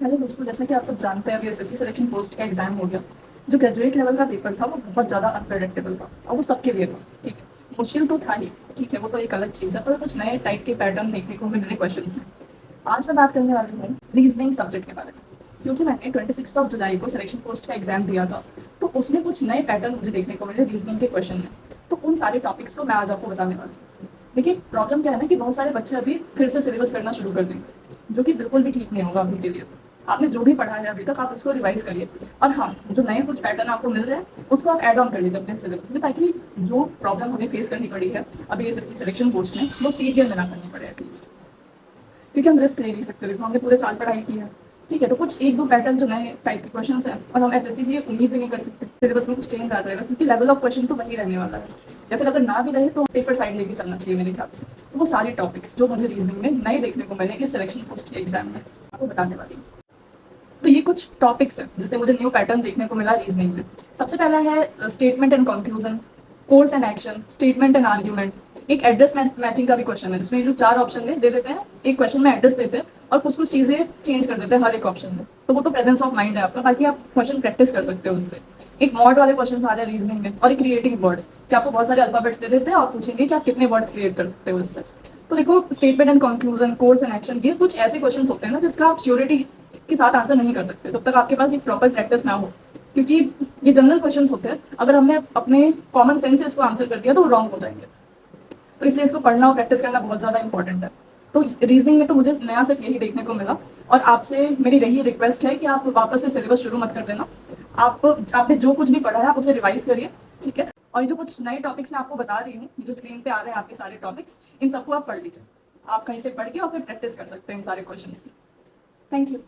Hello दोस्तों, जैसा कि आप सब जानते हैं अभी एसएससी सिलेक्शन पोस्ट का एग्जाम हो गया। जो ग्रेजुएट लेवल का पेपर था वो बहुत ज़्यादा अनप्रेडिक्टेबल था और वो सबके लिए था। ठीक है, मुश्किल तो था ही, ठीक है, वो तो एक अलग चीज़ है, पर कुछ नए टाइप के पैटर्न देखने को मिले क्वेश्चंस में। आज मैं बात करने वाली हूँ रीजनिंग सब्जेक्ट के बारे में, क्योंकि मैंने 26 जुलाई को सिलेक्शन पोस्ट का एग्जाम दिया था। तो उसमें कुछ नए पैटर्न मुझे देखने को मिले रीजनिंग के क्वेश्चन में। तो उन सारे टॉपिक्स को मैं आज आपको बताने वाली हूँ। देखिए, प्रॉब्लम क्या है ना कि बहुत सारे बच्चे अभी फिर से सिलेबस करना शुरू कर देंगे, जो कि बिल्कुल भी ठीक नहीं होगा अभी के लिए। आपने जो भी पढ़ा है अभी तक, आप उसको रिवाइज करिए। और हाँ, जो नए कुछ पैटर्न आपको मिल रहे हैं उसको आप ऐड ऑन कर लीजिए अपने सिलेबस में, ताकि जो प्रॉब्लम हमें फेस करनी पड़ी है अभी एसएससी सिलेक्शन पोस्ट में वो सीरियल में ना करनी पड़े एटलीस्ट। क्योंकि हम रिस्क ले नहीं सकते, देखो हमने पूरे साल पढ़ाई की है। ठीक है, तो कुछ एक दो पैटर्न जो नए टाइप के क्वेश्चन हैं, और हम एसएससी से उम्मीद भी नहीं कर सकते सिलेबस में कुछ चेंज आ जाएगा, क्योंकि लेवल ऑफ क्वेश्चन तो वही रहने वाला है। या फिर अगर ना भी रहे तो सेफर साइड लेके चलना चाहिए मेरे ख्याल से। तो वो सारे टॉपिक्स जो मुझे रीजनिंग में नए देखने को मिले इस सिलेक्शन पोस्ट के एग्जाम में, आपको बताने वाली हूँ। तो ये कुछ टॉपिक्स हैं जिससे मुझे न्यू पैटर्न देखने को मिला रीजनिंग में। सबसे पहला है statement and conclusion, course and action, statement and argument. एक एड्रेस मैचिंग का भी क्वेश्चन है, जिसमें जो 4 ऑप्शन दे देते हैं, एक क्वेश्चन में एड्रेस देते हैं और कुछ कुछ चीजें चेंज कर देते हैं हर एक ऑप्शन में। तो वो तो प्रेजेंस ऑफ माइंड है आपका, ताकि आप क्वेश्चन प्रैक्टिस कर सकते हो उससे। एक मॉड वाले क्वेश्चन आ रहे हैं रीजनिंग में, और एक क्रिएटिंग वर्ड्स, कि आपको बहुत सारे अल्फाबेट्स दे देते हैं और पूछेंगे कि आप कितने वर्ड्स क्रिएट कर सकते हो इससे। तो देखो, statement and conclusion, course and action, ये कुछ ऐसे क्वेश्चन होते हैं ना जिसका आप श्योरिटी के साथ आंसर नहीं कर सकते जब तक आपके पास एक प्रॉपर प्रैक्टिस ना हो। क्योंकि ये जनरल क्वेश्चंस होते हैं, अगर हमने अपने कॉमन सेंस से इसको आंसर कर दिया तो वो रॉन्ग हो जाएंगे। तो इसलिए इसको पढ़ना और प्रैक्टिस करना बहुत ज़्यादा इंपॉर्टेंट है। तो रीजनिंग में तो मुझे नया सिर्फ यही देखने को मिला। और आपसे मेरी यही रिक्वेस्ट है कि आप वापस से सिलेबस शुरू मत कर देना। आपने जो कुछ भी पढ़ा है आप उसे रिवाइज करिए, ठीक है। और ये जो कुछ नए टॉपिक्स मैं आपको बता रही हूँ, ये जो स्क्रीन पे आ रहे हैं आपके सारे टॉपिक्स, इन सबको आप पढ़ लीजिए। आप कहीं से पढ़ के और फिर प्रैक्टिस कर सकते हैं इन सारे क्वेश्चंस की। Thank you.